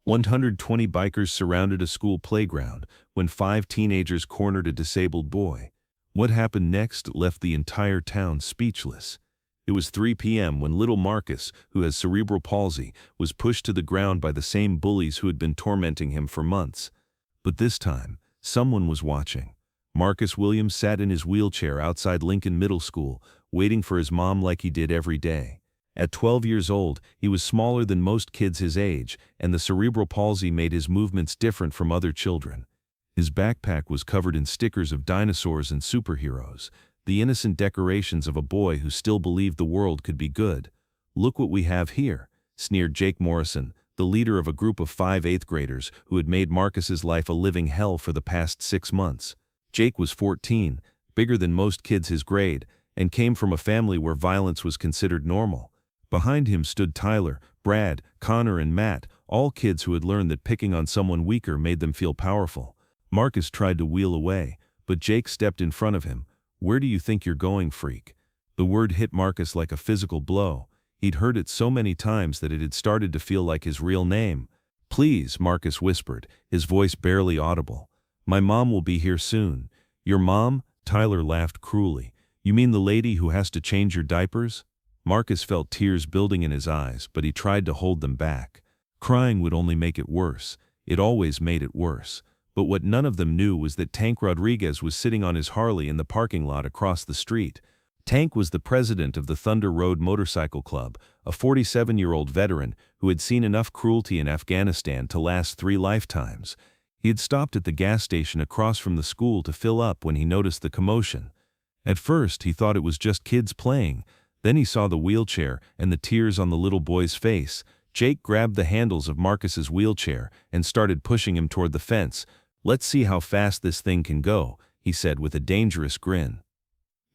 120 bikers surrounded a school playground when 5 teenagers cornered a disabled boy. What happened next left the entire town speechless. It was 3 p.m. when little Marcus, who has cerebral palsy, was pushed to the ground by the same bullies who had been tormenting him for months. But this time, someone was watching. Marcus Williams sat in his wheelchair outside Lincoln Middle School, waiting for his mom like he did every day. At 12 years old, he was smaller than most kids his age, and the cerebral palsy made his movements different from other children. His backpack was covered in stickers of dinosaurs and superheroes, the innocent decorations of a boy who still believed the world could be good. "Look what we have here," sneered Jake Morrison, the leader of a group of 5 eighth graders who had made Marcus's life a living hell for the past 6 months. Jake was 14, bigger than most kids his grade, and came from a family where violence was considered normal. Behind him stood Tyler, Brad, Connor, and Matt, all kids who had learned that picking on someone weaker made them feel powerful. Marcus tried to wheel away, but Jake stepped in front of him. "Where do you think you're going, freak?" The word hit Marcus like a physical blow. He'd heard it so many times that it had started to feel like his real name. "Please," Marcus whispered, his voice barely audible. "My mom will be here soon." "Your mom?" Tyler laughed cruelly. "You mean the lady who has to change your diapers?" Marcus felt tears building in his eyes, but he tried to hold them back. Crying would only make it worse. It always made it worse. But what none of them knew was that Tank Rodriguez was sitting on his Harley in the parking lot across the street. Tank was the president of the Thunder Road Motorcycle Club, a 47-year-old veteran who had seen enough cruelty in Afghanistan to last 3 lifetimes. He had stopped at the gas station across from the school to fill up when he noticed the commotion. At first, he thought it was just kids playing. Then he saw the wheelchair and the tears on the little boy's face. Jake grabbed the handles of Marcus's wheelchair and started pushing him toward the fence. "Let's see how fast this thing can go," he said with a dangerous grin.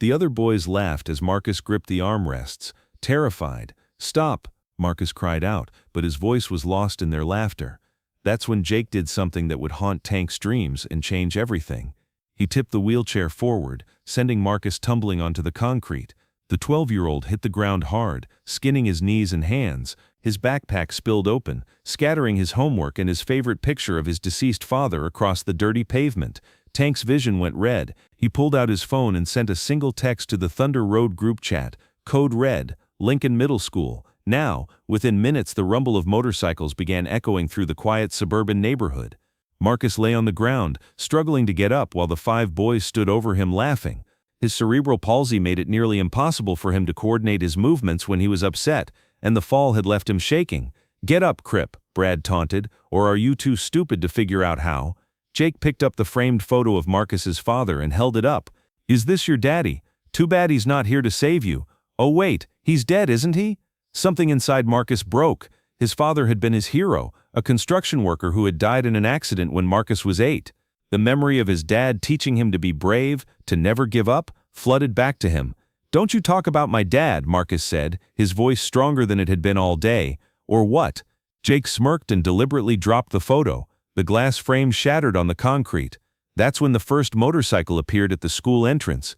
The other boys laughed as Marcus gripped the armrests, terrified. "Stop!" Marcus cried out, but his voice was lost in their laughter. That's when Jake did something that would haunt Tank's dreams and change everything. He tipped the wheelchair forward, sending Marcus tumbling onto the concrete. The 12-year-old hit the ground hard, skinning his knees and hands. His backpack spilled open, scattering his homework and his favorite picture of his deceased father across the dirty pavement. Tank's vision went red. He pulled out his phone and sent a single text to the Thunder Road group chat. "Code Red, Lincoln Middle School." Now, within minutes, the rumble of motorcycles began echoing through the quiet suburban neighborhood. Marcus lay on the ground, struggling to get up while the 5 boys stood over him laughing. His cerebral palsy made it nearly impossible for him to coordinate his movements when he was upset, and the fall had left him shaking. "Get up, Crip," Brad taunted, "or are you too stupid to figure out how?" Jake picked up the framed photo of Marcus's father and held it up. "Is this your daddy? Too bad he's not here to save you. Oh wait, he's dead, isn't he?" Something inside Marcus broke. His father had been his hero, a construction worker who had died in an accident when Marcus was 8. The memory of his dad teaching him to be brave, to never give up, flooded back to him. "Don't you talk about my dad," Marcus said, his voice stronger than it had been all day. "Or what?" Jake smirked and deliberately dropped the photo. The glass frame shattered on the concrete. That's when the first motorcycle appeared at the school entrance.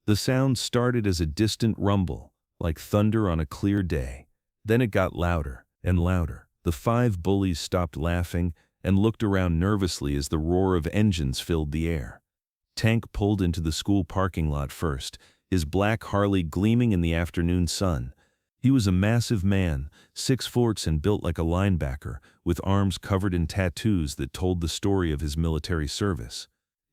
The sound started as a distant rumble, like thunder on a clear day. Then it got louder and louder. The 5 bullies stopped laughing and looked around nervously as the roar of engines filled the air. Tank pulled into the school parking lot first, his black Harley gleaming in the afternoon sun. He was a massive man, 6 foot and built like a linebacker, with arms covered in tattoos that told the story of his military service.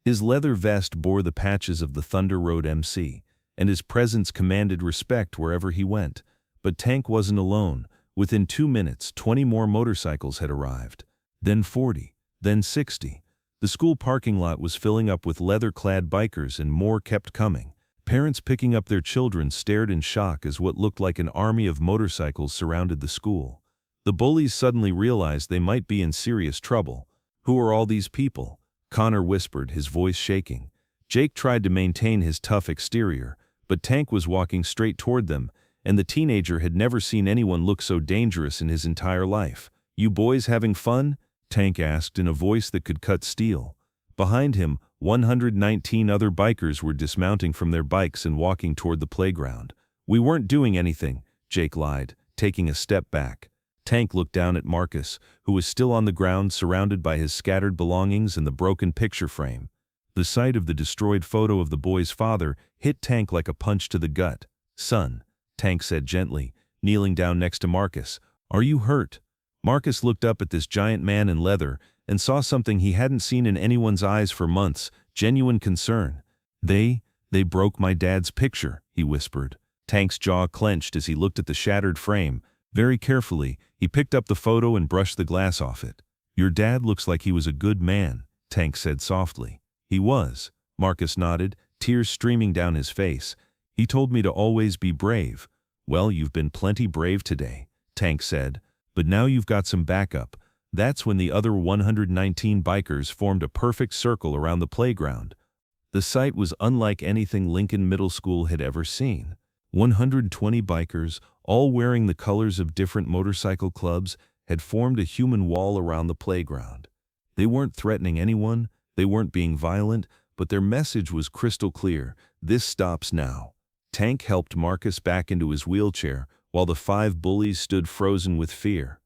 His leather vest bore the patches of the Thunder Road MC, and his presence commanded respect wherever he went. But Tank wasn't alone. Within 2 minutes, 20 more motorcycles had arrived. Then 40, then 60. The school parking lot was filling up with leather-clad bikers, and more kept coming. Parents picking up their children stared in shock as what looked like an army of motorcycles surrounded the school. The bullies suddenly realized they might be in serious trouble. "Who are all these people?" Connor whispered, his voice shaking. Jake tried to maintain his tough exterior, but Tank was walking straight toward them, and the teenager had never seen anyone look so dangerous in his entire life. "You boys having fun?" Tank asked in a voice that could cut steel. Behind him, 119 other bikers were dismounting from their bikes and walking toward the playground. "We weren't doing anything," Jake lied, taking a step back. Tank looked down at Marcus, who was still on the ground surrounded by his scattered belongings and the broken picture frame. The sight of the destroyed photo of the boy's father hit Tank like a punch to the gut. "Son," Tank said gently, kneeling down next to Marcus, "are you hurt?" Marcus looked up at this giant man in leather and saw something he hadn't seen in anyone's eyes for months, genuine concern. They broke my dad's picture," he whispered. Tank's jaw clenched as he looked at the shattered frame. Very carefully, he picked up the photo and brushed the glass off it. "Your dad looks like he was a good man," Tank said softly. "He was," Marcus nodded, tears streaming down his face. "He told me to always be brave." "Well, you've been plenty brave today," Tank said, "but now you've got some backup." That's when the other 119 bikers formed a perfect circle around the playground. The sight was unlike anything Lincoln Middle School had ever seen. 120 bikers, all wearing the colors of different motorcycle clubs, had formed a human wall around the playground. They weren't threatening anyone, they weren't being violent, but their message was crystal clear: this stops now. Tank helped Marcus back into his wheelchair, while the 5 bullies stood frozen with fear.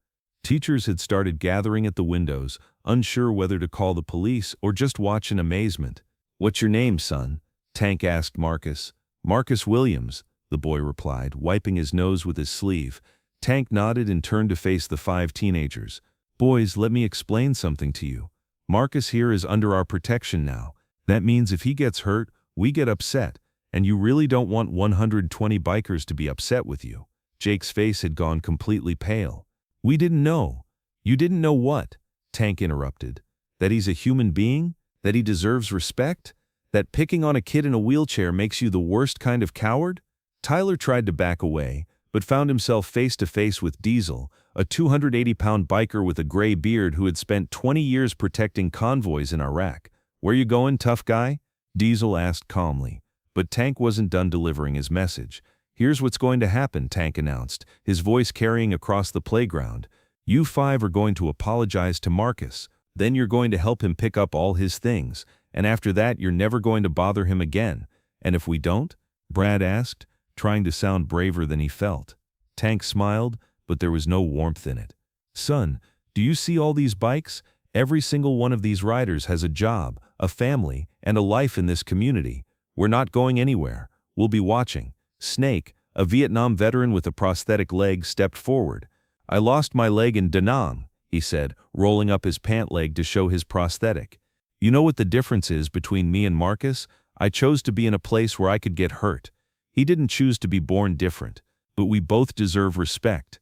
Teachers had started gathering at the windows, unsure whether to call the police or just watch in amazement. "What's your name, son?" Tank asked Marcus. "Marcus Williams," the boy replied, wiping his nose with his sleeve. Tank nodded and turned to face the 5 teenagers. "Boys, let me explain something to you. Marcus here is under our protection now. That means if he gets hurt, we get upset, and you really don't want 120 bikers to be upset with you." Jake's face had gone completely pale. "We didn't know." "You didn't know what?" Tank interrupted. "That he's a human being? That he deserves respect? That picking on a kid in a wheelchair makes you the worst kind of coward?" Tyler tried to back away, but found himself face to face with Diesel, a 280-pound biker with a gray beard who had spent 20 years protecting convoys in Iraq. "Where you going, tough guy?" Diesel asked calmly. But Tank wasn't done delivering his message. "Here's what's going to happen," Tank announced, his voice carrying across the playground. "You 5 are going to apologize to Marcus. Then you're going to help him pick up all his things. And after that, you're never going to bother him again." "And if we don't?" Brad asked, trying to sound braver than he felt. Tank smiled, but there was no warmth in it. "Son, do you see all these bikes? Every single one of these riders has a job, a family, and a life in this community. We're not going anywhere. We'll be watching." Snake, a Vietnam veteran with a prosthetic leg, stepped forward. "I lost my leg in Da Nang," he said, rolling up his pant leg to show his prosthetic. "You know what the difference is between me and Marcus? I chose to be in a place where I could get hurt. He didn't choose to be born different, but we both deserve respect."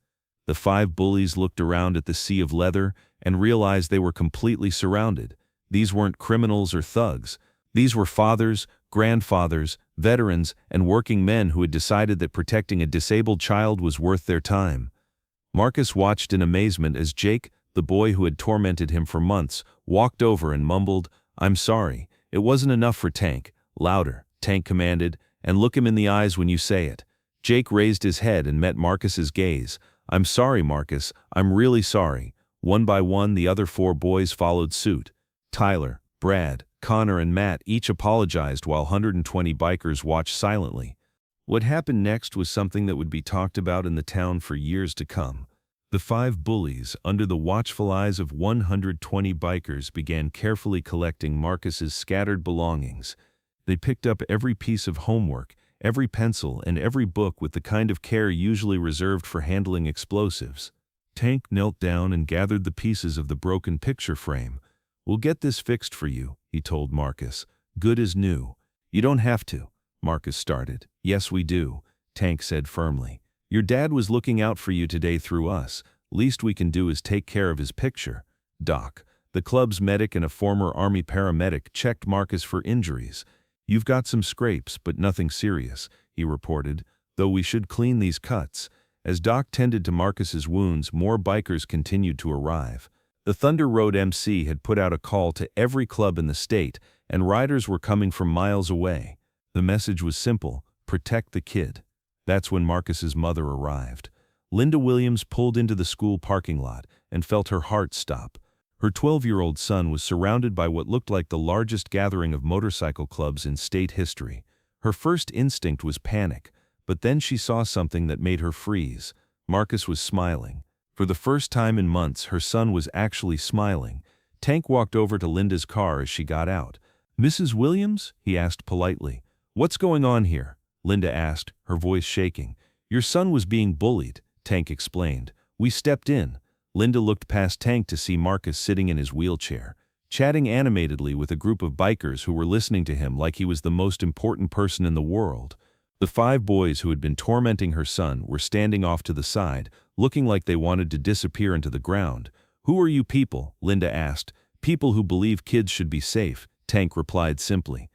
The 5 bullies looked around at the sea of leather and realized they were completely surrounded. These weren't criminals or thugs. These were fathers, grandfathers, veterans, and working men who had decided that protecting a disabled child was worth their time. Marcus watched in amazement as Jake, the boy who had tormented him for months, walked over and mumbled, "I'm sorry. It wasn't enough for Tank." "Louder," Tank commanded, "and look him in the eyes when you say it." Jake raised his head and met Marcus's gaze. "I'm sorry, Marcus. I'm really sorry." One by one, the other 4 boys followed suit. Tyler, Brad, Connor, and Matt each apologized while 120 bikers watched silently. What happened next was something that would be talked about in the town for years to come. The 5 bullies, under the watchful eyes of 120 bikers, began carefully collecting Marcus's scattered belongings. They picked up every piece of homework, every pencil, and every book with the kind of care usually reserved for handling explosives. Tank knelt down and gathered the pieces of the broken picture frame. "We'll get this fixed for you," he told Marcus. "Good as new." "You don't have to," Marcus started. "Yes, we do," Tank said firmly. "Your dad was looking out for you today through us. Least we can do is take care of his picture." Doc, the club's medic and a former Army paramedic, checked Marcus for injuries. "You've got some scrapes, but nothing serious," he reported, "though we should clean these cuts." As Doc tended to Marcus's wounds, more bikers continued to arrive. The Thunder Road MC had put out a call to every club in the state, and riders were coming from miles away. The message was simple: protect the kid. That's when Marcus's mother arrived. Linda Williams pulled into the school parking lot and felt her heart stop. Her 12-year-old son was surrounded by what looked like the largest gathering of motorcycle clubs in state history. Her first instinct was panic, but then she saw something that made her freeze. Marcus was smiling. For the first time in months, her son was actually smiling. Tank walked over to Linda's car as she got out. "Mrs. Williams?" he asked politely. "What's going on here?" Linda asked, her voice shaking. "Your son was being bullied," Tank explained. "We stepped in." Linda looked past Tank to see Marcus sitting in his wheelchair, chatting animatedly with a group of bikers who were listening to him like he was the most important person in the world. The 5 boys who had been tormenting her son were standing off to the side, looking like they wanted to disappear into the ground. "Who are you people?" Linda asked. "People who believe kids should be safe," Tank replied simply.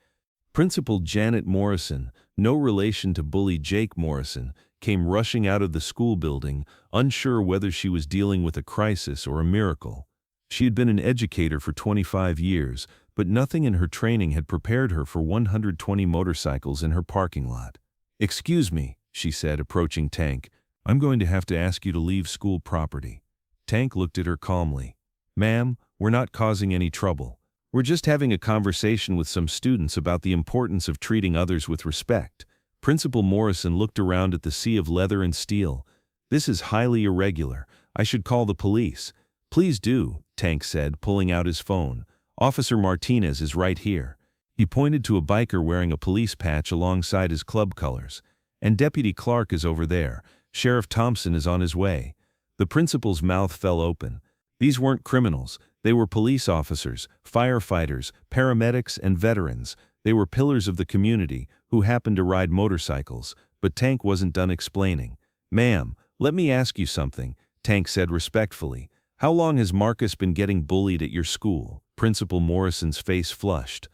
Principal Janet Morrison, no relation to bully Jake Morrison, came rushing out of the school building, unsure whether she was dealing with a crisis or a miracle. She had been an educator for 25 years, but nothing in her training had prepared her for 120 motorcycles in her parking lot. "Excuse me," she said, approaching Tank. "I'm going to have to ask you to leave school property." Tank looked at her calmly. "Ma'am, we're not causing any trouble. We're just having a conversation with some students about the importance of treating others with respect." Principal Morrison looked around at the sea of leather and steel. "This is highly irregular. I should call the police." "Please do," Tank said, pulling out his phone. "Officer Martinez is right here." He pointed to a biker wearing a police patch alongside his club colors. "And Deputy Clark is over there. Sheriff Thompson is on his way." The principal's mouth fell open. These weren't criminals. They were police officers, firefighters, paramedics, and veterans. They were pillars of the community who happened to ride motorcycles. But Tank wasn't done explaining. "Ma'am, let me ask you something," Tank said respectfully. "How long has Marcus been getting bullied at your school?" Principal Morrison's face flushed.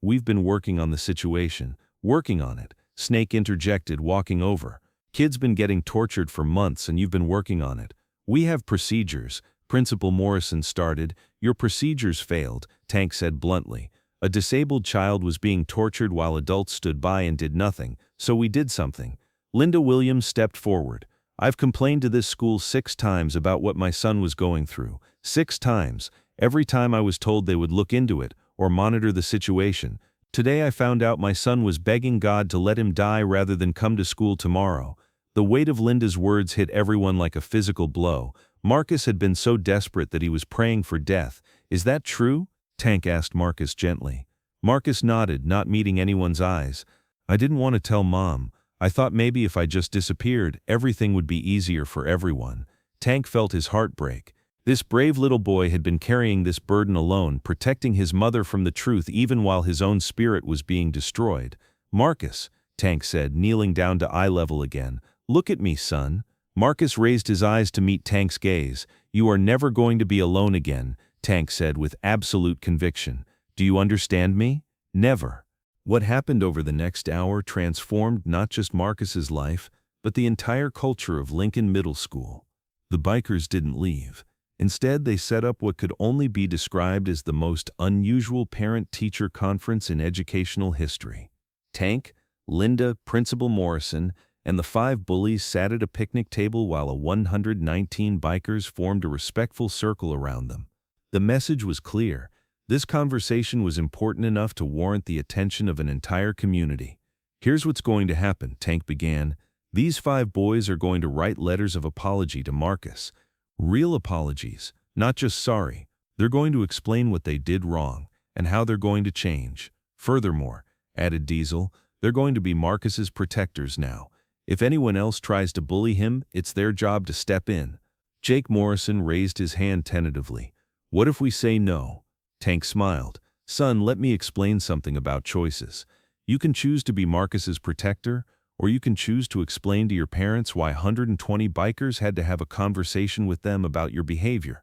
We've been working on the situation." "Working on it," Snake interjected, walking over. "Kid's been getting tortured for months and you've been working on it." "We have procedures," Principal Morrison started. "Your procedures failed," Tank said bluntly. "A disabled child was being tortured while adults stood by and did nothing, so we did something." Linda Williams stepped forward. "I've complained to this school 6 times about what my son was going through. 6 times. Every time I was told they would look into it or monitor the situation. Today I found out my son was begging God to let him die rather than come to school tomorrow." The weight of Linda's words hit everyone like a physical blow. Marcus had been so desperate that he was praying for death. "Is that true?" Tank asked Marcus gently. Marcus nodded, not meeting anyone's eyes. "I didn't want to tell Mom. I thought maybe if I just disappeared, everything would be easier for everyone." Tank felt his heart break. This brave little boy had been carrying this burden alone, protecting his mother from the truth even while his own spirit was being destroyed. "Marcus," Tank said, kneeling down to eye level again. "Look at me, son." Marcus raised his eyes to meet Tank's gaze. "You are never going to be alone again," Tank said with absolute conviction. "Do you understand me? Never." What happened over the next hour transformed not just Marcus's life, but the entire culture of Lincoln Middle School. The bikers didn't leave. Instead, they set up what could only be described as the most unusual parent-teacher conference in educational history. Tank, Linda, Principal Morrison, and the 5 bullies sat at a picnic table while 119 bikers formed a respectful circle around them. The message was clear. This conversation was important enough to warrant the attention of an entire community. "Here's what's going to happen," Tank began. "These 5 boys are going to write letters of apology to Marcus. Real apologies, not just sorry. They're going to explain what they did wrong and how they're going to change. Furthermore," added Diesel, "they're going to be Marcus's protectors now. If anyone else tries to bully him, it's their job to step in." Jake Morrison raised his hand tentatively. "What if we say no?" Tank smiled. "Son, let me explain something about choices. You can choose to be Marcus's protector, or you can choose to explain to your parents why 120 bikers had to have a conversation with them about your behavior.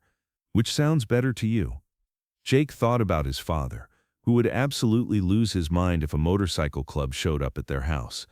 Which sounds better to you?" Jake thought about his father, who would absolutely lose his mind if a motorcycle club showed up at their house.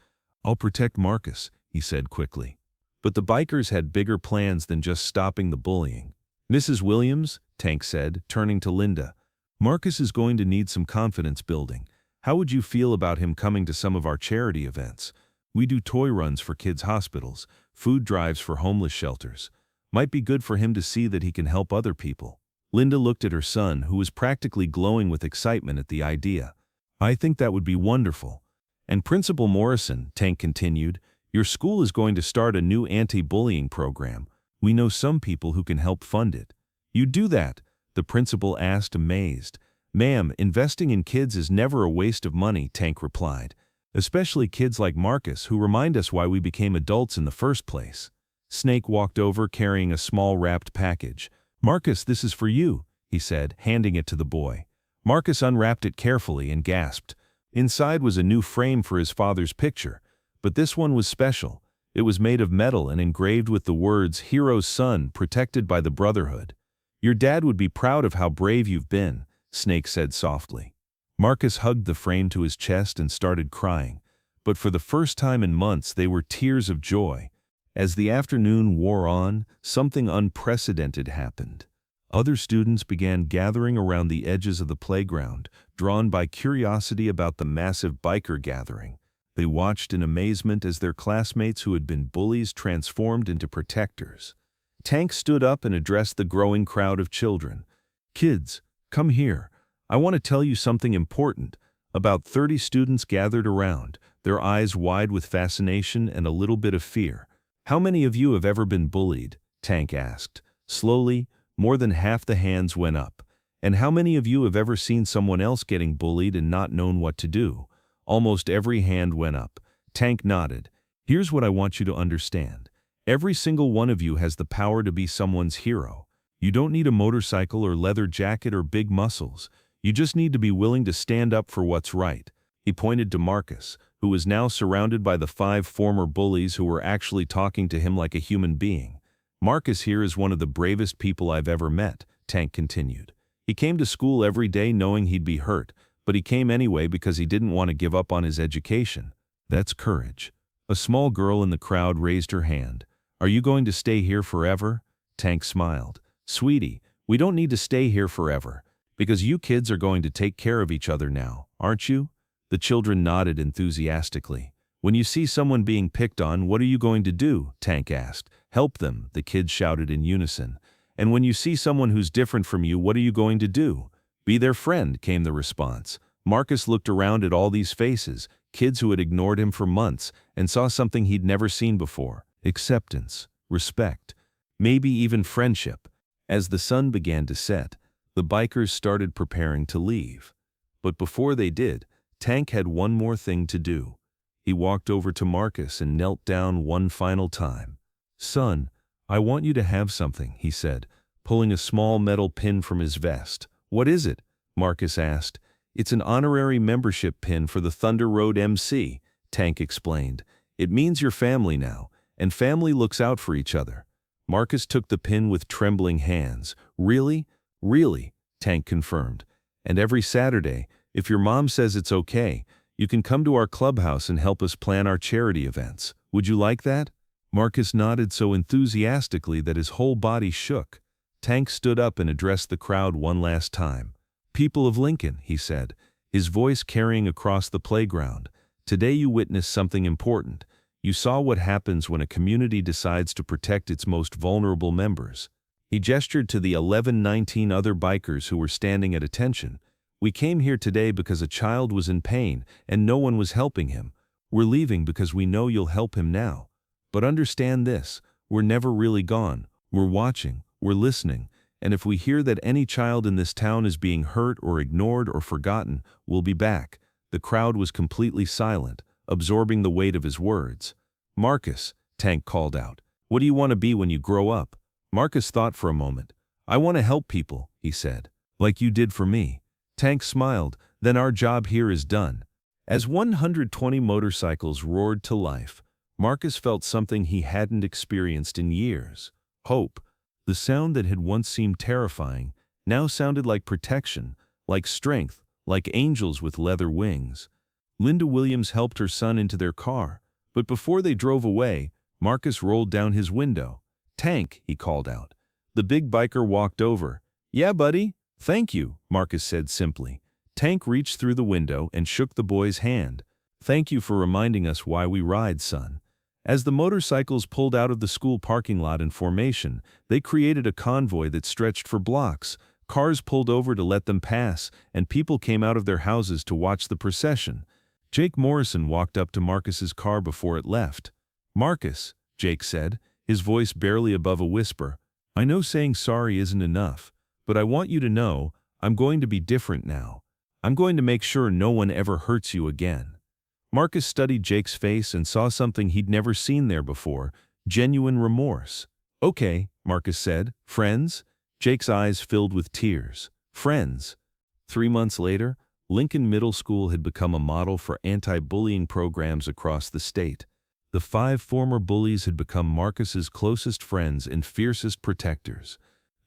"I'll protect Marcus," he said quickly. But the bikers had bigger plans than just stopping the bullying. "Mrs. Williams," Tank said, turning to Linda, "Marcus is going to need some confidence building. How would you feel about him coming to some of our charity events? We do toy runs for kids' hospitals, food drives for homeless shelters. Might be good for him to see that he can help other people." Linda looked at her son, who was practically glowing with excitement at the idea. "I think that would be wonderful." "And Principal Morrison," Tank continued, "your school is going to start a new anti-bullying program. We know some people who can help fund it." "You do that?" the principal asked, amazed. "Ma'am, investing in kids is never a waste of money," Tank replied. "Especially kids like Marcus, who remind us why we became adults in the first place." Snake walked over carrying a small wrapped package. "Marcus, this is for you," he said, handing it to the boy. Marcus unwrapped it carefully and gasped. Inside was a new frame for his father's picture, but this one was special. It was made of metal and engraved with the words, "Hero's son, protected by the Brotherhood." "Your dad would be proud of how brave you've been," Snake said softly. Marcus hugged the frame to his chest and started crying, but for the first time in months they were tears of joy. As the afternoon wore on, something unprecedented happened. Other students began gathering around the edges of the playground, drawn by curiosity about the massive biker gathering. They watched in amazement as their classmates who had been bullies transformed into protectors. Tank stood up and addressed the growing crowd of children. "Kids, come here. I want to tell you something important." About 30 students gathered around, their eyes wide with fascination and a little bit of fear. "How many of you have ever been bullied?" Tank asked. Slowly, more than half the hands went up. "And how many of you have ever seen someone else getting bullied and not known what to do?" Almost every hand went up. Tank nodded. "Here's what I want you to understand. Every single one of you has the power to be someone's hero. You don't need a motorcycle or leather jacket or big muscles. You just need to be willing to stand up for what's right." He pointed to Marcus, who was now surrounded by the 5 former bullies who were actually talking to him like a human being. "Marcus here is one of the bravest people I've ever met," Tank continued. "He came to school every day knowing he'd be hurt, but he came anyway because he didn't want to give up on his education. That's courage." A small girl in the crowd raised her hand. "Are you going to stay here forever?" Tank smiled. "Sweetie, we don't need to stay here forever, because you kids are going to take care of each other now, aren't you?" The children nodded enthusiastically. "When you see someone being picked on, what are you going to do?" Tank asked. "Help them," the kids shouted in unison. "And when you see someone who's different from you, what are you going to do?" "Be their friend," came the response. Marcus looked around at all these faces, kids who had ignored him for months, and saw something he'd never seen before. Acceptance, respect, maybe even friendship. As the sun began to set, the bikers started preparing to leave. But before they did, Tank had one more thing to do. He walked over to Marcus and knelt down one final time. "Son, I want you to have something," he said, pulling a small metal pin from his vest. "What is it?" Marcus asked. "It's an honorary membership pin for the Thunder Road MC," Tank explained. "It means you're family now, and family looks out for each other." Marcus took the pin with trembling hands. "Really? Really?" Tank confirmed. "And every Saturday, if your mom says it's okay, you can come to our clubhouse and help us plan our charity events. Would you like that?" Marcus nodded so enthusiastically that his whole body shook. Tank stood up and addressed the crowd one last time. "People of Lincoln," he said, his voice carrying across the playground, "today you witnessed something important. You saw what happens when a community decides to protect its most vulnerable members." He gestured to the 19 other bikers who were standing at attention. "We came here today because a child was in pain and no one was helping him. We're leaving because we know you'll help him now. But understand this, we're never really gone. We're watching, we're listening, and if we hear that any child in this town is being hurt or ignored or forgotten, we'll be back." The crowd was completely silent, absorbing the weight of his words. "Marcus," Tank called out, "what do you want to be when you grow up?" Marcus thought for a moment. "I want to help people," he said. "Like you did for me." Tank smiled. "Then our job here is done." As 120 motorcycles roared to life, Marcus felt something he hadn't experienced in years. Hope. The sound that had once seemed terrifying now sounded like protection, like strength, like angels with leather wings. Linda Williams helped her son into their car, but before they drove away, Marcus rolled down his window. "Tank," he called out. The big biker walked over. "Yeah, buddy? Thank you," Marcus said simply. Tank reached through the window and shook the boy's hand. "Thank you for reminding us why we ride, son." As the motorcycles pulled out of the school parking lot in formation, they created a convoy that stretched for blocks. Cars pulled over to let them pass, and people came out of their houses to watch the procession. Jake Morrison walked up to Marcus's car before it left. "Marcus," Jake said, his voice barely above a whisper. "I know saying sorry isn't enough, but I want you to know I'm going to be different now. I'm going to make sure no one ever hurts you again." Marcus studied Jake's face and saw something he'd never seen there before, genuine remorse. "Okay," Marcus said. "Friends?" Jake's eyes filled with tears. "Friends." 3 months later, Lincoln Middle School had become a model for anti-bullying programs across the state. The 5 former bullies had become Marcus's closest friends and fiercest protectors.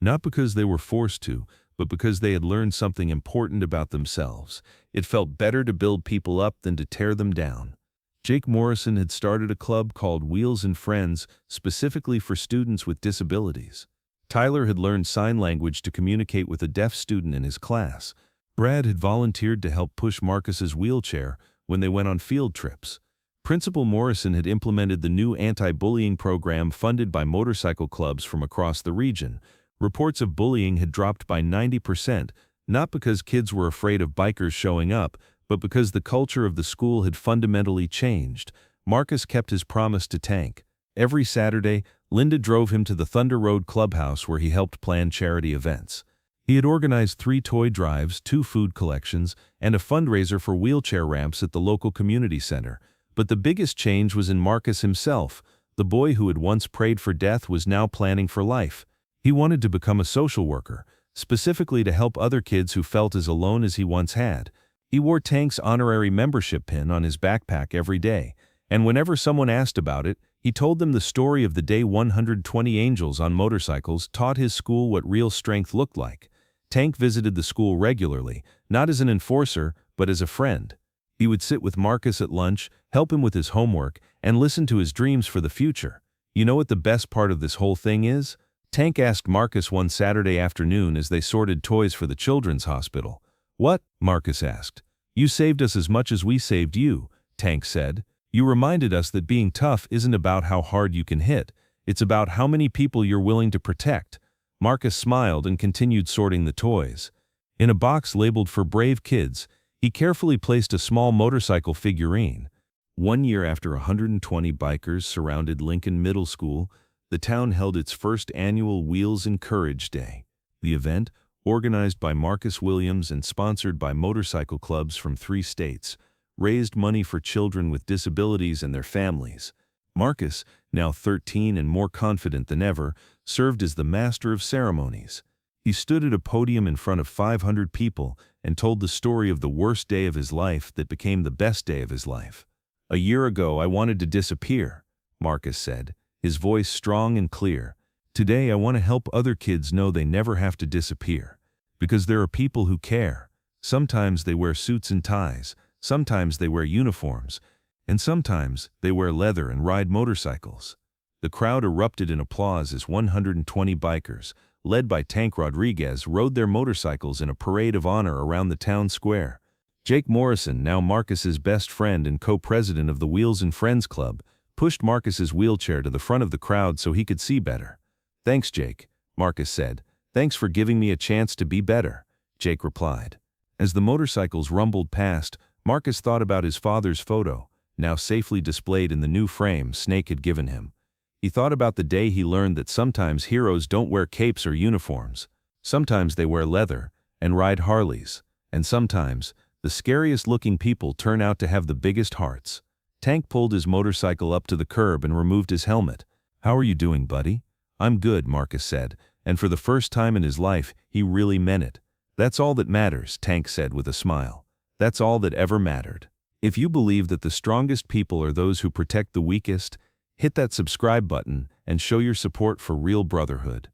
Not because they were forced to, but because they had learned something important about themselves. It felt better to build people up than to tear them down. Jake Morrison had started a club called Wheels and Friends specifically for students with disabilities. Tyler had learned sign language to communicate with a deaf student in his class. Brad had volunteered to help push Marcus's wheelchair when they went on field trips. Principal Morrison had implemented the new anti-bullying program funded by motorcycle clubs from across the region. Reports of bullying had dropped by 90%, not because kids were afraid of bikers showing up, but because the culture of the school had fundamentally changed. Marcus kept his promise to Tank. Every Saturday, Linda drove him to the Thunder Road Clubhouse where he helped plan charity events. He had organized 3 toy drives, 2 food collections, and a fundraiser for wheelchair ramps at the local community center. But the biggest change was in Marcus himself. The boy who had once prayed for death was now planning for life. He wanted to become a social worker, specifically to help other kids who felt as alone as he once had. He wore Tank's honorary membership pin on his backpack every day, and whenever someone asked about it, he told them the story of the day 120 angels on motorcycles taught his school what real strength looked like. Tank visited the school regularly, not as an enforcer, but as a friend. He would sit with Marcus at lunch, help him with his homework, and listen to his dreams for the future. "You know what the best part of this whole thing is?" Tank asked Marcus one Saturday afternoon as they sorted toys for the children's hospital. "What?" Marcus asked. "You saved us as much as we saved you," Tank said. "You reminded us that being tough isn't about how hard you can hit. It's about how many people you're willing to protect." Marcus smiled and continued sorting the toys. In a box labeled for brave kids, he carefully placed a small motorcycle figurine. 1 year after 120 bikers surrounded Lincoln Middle School, the town held its first annual Wheels and Courage Day. The event, organized by Marcus Williams and sponsored by motorcycle clubs from 3 states, raised money for children with disabilities and their families. Marcus, now 13 and more confident than ever, served as the master of ceremonies. He stood at a podium in front of 500 people and told the story of the worst day of his life that became the best day of his life. "A year ago I wanted to disappear," Marcus said, his voice strong and clear. "Today I want to help other kids know they never have to disappear. Because there are people who care. Sometimes they wear suits and ties, sometimes they wear uniforms, and sometimes they wear leather and ride motorcycles." The crowd erupted in applause as 120 bikers, led by Tank Rodriguez, rode their motorcycles in a parade of honor around the town square. Jake Morrison, now Marcus's best friend and co-president of the Wheels and Friends Club, pushed Marcus's wheelchair to the front of the crowd so he could see better. "Thanks, Jake," Marcus said. "Thanks for giving me a chance to be better," Jake replied. As the motorcycles rumbled past, Marcus thought about his father's photo, now safely displayed in the new frame Snake had given him. He thought about the day he learned that sometimes heroes don't wear capes or uniforms. Sometimes they wear leather and ride Harleys, and sometimes the scariest-looking people turn out to have the biggest hearts. Tank pulled his motorcycle up to the curb and removed his helmet. "How are you doing, buddy?" "I'm good," Marcus said, and for the first time in his life, he really meant it. "That's all that matters," Tank said with a smile. "That's all that ever mattered." If you believe that the strongest people are those who protect the weakest, hit that subscribe button and show your support for real brotherhood.